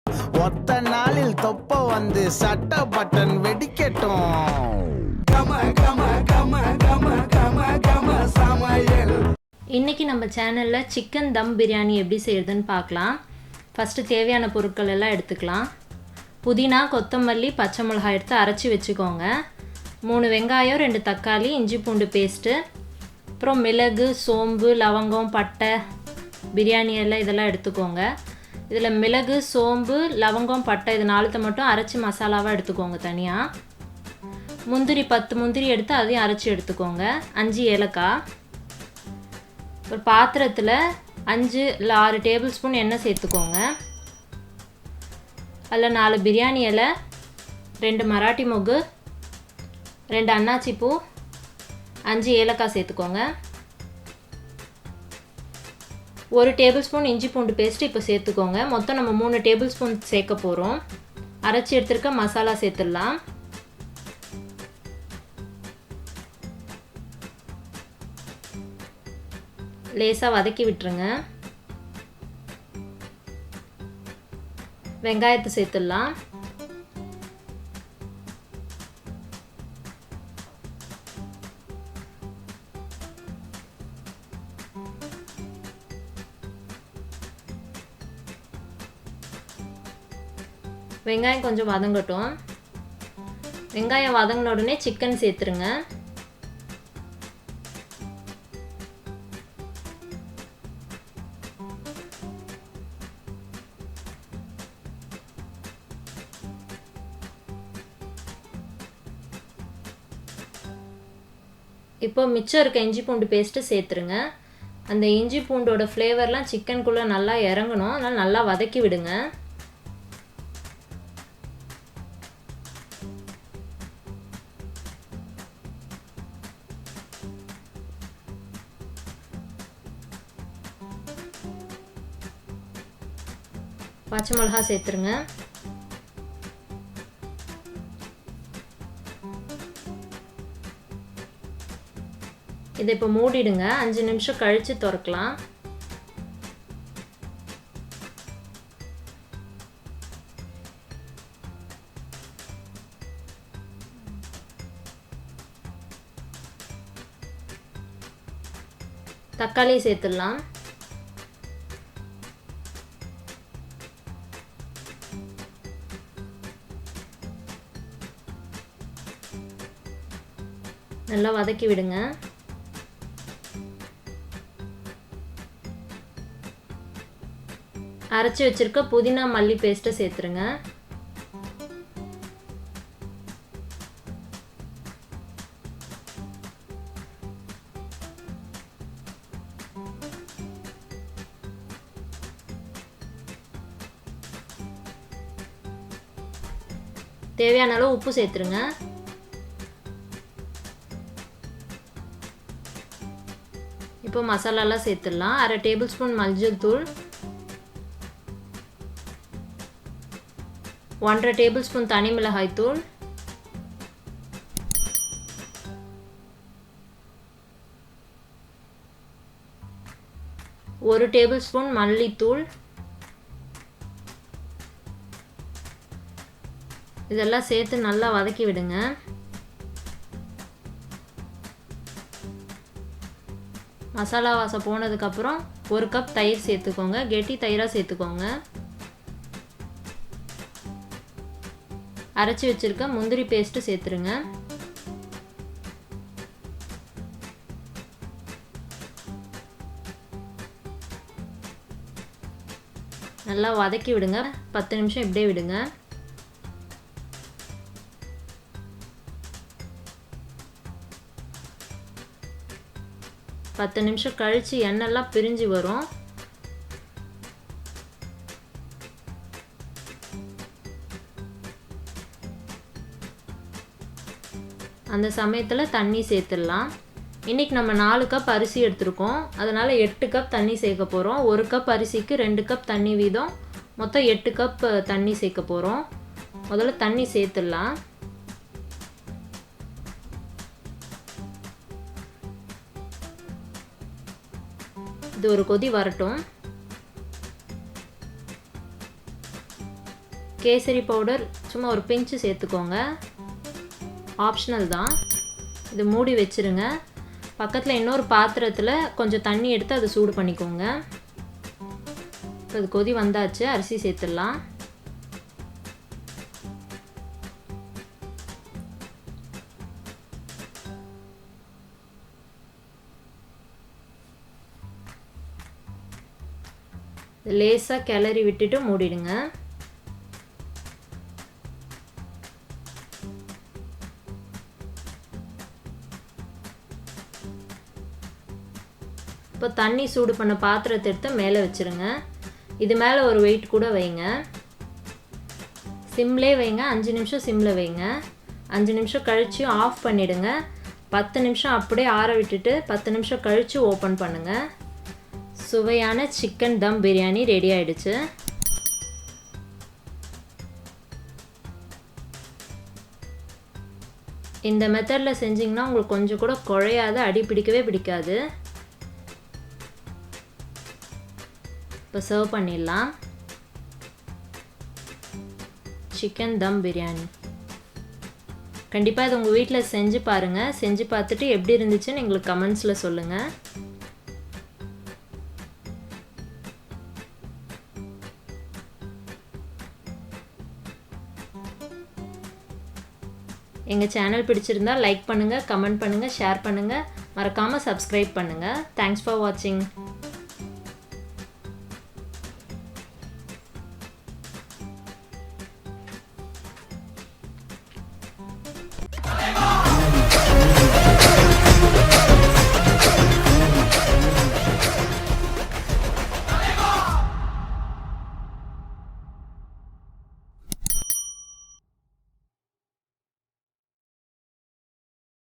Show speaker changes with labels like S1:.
S1: ஒத்த நாளில் தொப்ப வந்து சட்ட பட்டன் வெடிக்கட்டும். கம கம கம கம கம கம சமையல்.
S2: இன்றைக்கி நம்ம சேனலில் சிக்கன் தம் பிரியாணி எப்படி செய்கிறதுன்னு பார்க்கலாம். ஃபஸ்ட்டு தேவையான பொருட்கள் எல்லாம் எடுத்துக்கலாம். புதினா, கொத்தமல்லி, பச்சை மிளகாய் எடுத்து அரைச்சி வச்சுக்கோங்க. 3 வெங்காயம், 2 தக்காளி, இஞ்சி பூண்டு பேஸ்ட்டு, அப்புறம் மிளகு, சோம்பு, லவங்கம், பட்டை, பிரியாணி எல்லாம் இதெல்லாம் எடுத்துக்கோங்க. இதில் மிளகு, சோம்பு, லவங்கம், பட்டை இது 4 மட்டும் அரைச்சி மசாலாவாக எடுத்துக்கோங்க தனியாக. முந்திரி 10 முந்திரி எடுத்து அதையும் அரைச்சி எடுத்துக்கோங்க. 5 ஏலக்காய். ஒரு பாத்திரத்தில் 5 இல்லை 6 டேபிள் ஸ்பூன் எண்ணெய் சேர்த்துக்கோங்க. அதில் 4 பிரியாணி இலை, 2 மராட்டி மொக்கு, 2 அன்னாச்சி பூ, 5 ஏலக்காய் சேர்த்துக்கோங்க. 1 டேபிள் ஸ்பூன் இஞ்சி பூண்டு பேஸ்ட்டு இப்போ சேர்த்துக்கோங்க. மொத்தம் நம்ம 3 டேபிள் ஸ்பூன் சேர்க்க போகிறோம். அரைச்சி எடுத்துருக்க மசாலா சேர்த்துடலாம். லேசாக வதக்கி விட்டுருங்க. வெங்காயத்தை சேர்த்துடலாம். வெங்காயம் கொஞ்சம் வதங்கட்டும். வெங்காயம் வதங்கின உடனே சிக்கன் சேர்த்துருங்க. இப்போ மிச்சம் இருக்க இஞ்சி பூண்டு பேஸ்ட்டு சேர்த்துருங்க. அந்த இஞ்சி பூண்டோட ஃப்ளேவர்லாம் சிக்கனுக்குள்ளே நல்லா இறங்கணும். அதனால் நல்லா வதக்கி விடுங்க. பச்சை மிளகா சேர்த்துருங்க. இதை இப்போ மூடிடுங்க. 5 நிமிஷம் கழித்து திறக்கலாம். தக்காளி சேர்த்துடலாம். நல்லா வதக்கி விடுங்க. அரைச்சி வச்சிருக்க புதினா மல்லி பேஸ்ட்டை சேர்த்துருங்க. தேவையான அளவு உப்பு சேர்த்துருங்க. இப்போ மசாலாலாம் சேர்த்துடலாம். 1/2 டேபிள் ஸ்பூன் மஞ்சள் தூள், 1/2 டேபிள் ஸ்பூன் தனி மிளகாய் தூள், 1 டேபிள் ஸ்பூன் மல்லித்தூள். இதெல்லாம் சேர்த்து நல்லா வதக்கி விடுங்க. மசாலா வாசம் போனதுக்கப்புறம் 1 கப் தயிர் சேர்த்துக்கோங்க. கெட்டி தயிராக சேர்த்துக்கோங்க. அரைச்சி வச்சிருக்க முந்திரி பேஸ்ட்டு சேர்த்துருங்க. நல்லா வதக்கி விடுங்க. 10 நிமிஷம் இப்படியே விடுங்க. பத்து நிமிஷம் கழித்து எண்ணெய்லாம் பிரிஞ்சு வரும். அந்த சமயத்தில் தண்ணி சேர்த்துடலாம். இன்றைக்கி நம்ம 4 கப் அரிசி எடுத்துருக்கோம். அதனால் 8 கப் தண்ணி சேர்க்க போகிறோம். 1 கப் அரிசிக்கு 2 கப் தண்ணி வீதம், மொத்தம் 8 கப் தண்ணி சேர்க்க போகிறோம். முதல்ல தண்ணி சேர்த்துடலாம். இது ஒரு கொதி வரட்டும். கேசரி பவுடர் சும்மா ஒரு பிஞ்சு சேர்த்துக்கோங்க, ஆப்ஷனல் தான். இது மூடி வச்சுருங்க. பக்கத்தில் இன்னொரு பாத்திரத்தில் கொஞ்சம் தண்ணி எடுத்து அதை சூடு பண்ணிக்கோங்க. இப்போ அது கொதி வந்தாச்சு, அரிசி சேர்த்துடலாம். லேசாக கிளறி விட்டுட்டு மூடிடுங்க. இப்போ தண்ணி சூடு பண்ண பாத்திரத்தை எடுத்து மேலே வச்சுருங்க. இது மேலே ஒரு வெயிட் கூட வைங்க. சிம்லே வைங்க, 5 நிமிஷம் சிம்மில் வைங்க. 5 நிமிஷம் கழித்து ஆஃப் பண்ணிவிடுங்க. 10 நிமிஷம் அப்படியே ஆற விட்டுட்டு 10 நிமிஷம் கழித்து ஓப்பன் பண்ணுங்கள். சுவையான சிக்கன் தம் பிரியாணி ரெடி ஆயிடுச்சு. இந்த மெத்தடில் செஞ்சிங்கன்னா உங்களுக்கு கொஞ்சம் கூட குழையாது, அடி பிடிக்கவே பிடிக்காது. இப்போ சர்வ் பண்ணிடலாம். சிக்கன் தம் பிரியாணி கண்டிப்பாக இது உங்கள் வீட்டில் செஞ்சு பாருங்கள். செஞ்சு பார்த்துட்டு எப்படி இருந்துச்சுன்னு எங்களுக்கு கமெண்ட்ஸில் சொல்லுங்கள். எங்கள் சேனல் பிடிச்சிருந்தா லைக் பண்ணுங்கள், கமெண்ட் பண்ணுங்கள், ஷேர் பண்ணுங்கள், மறக்காமல் சப்ஸ்கிரைப் பண்ணுங்கள். தேங்க்ஸ் ஃபார் வாட்சிங்.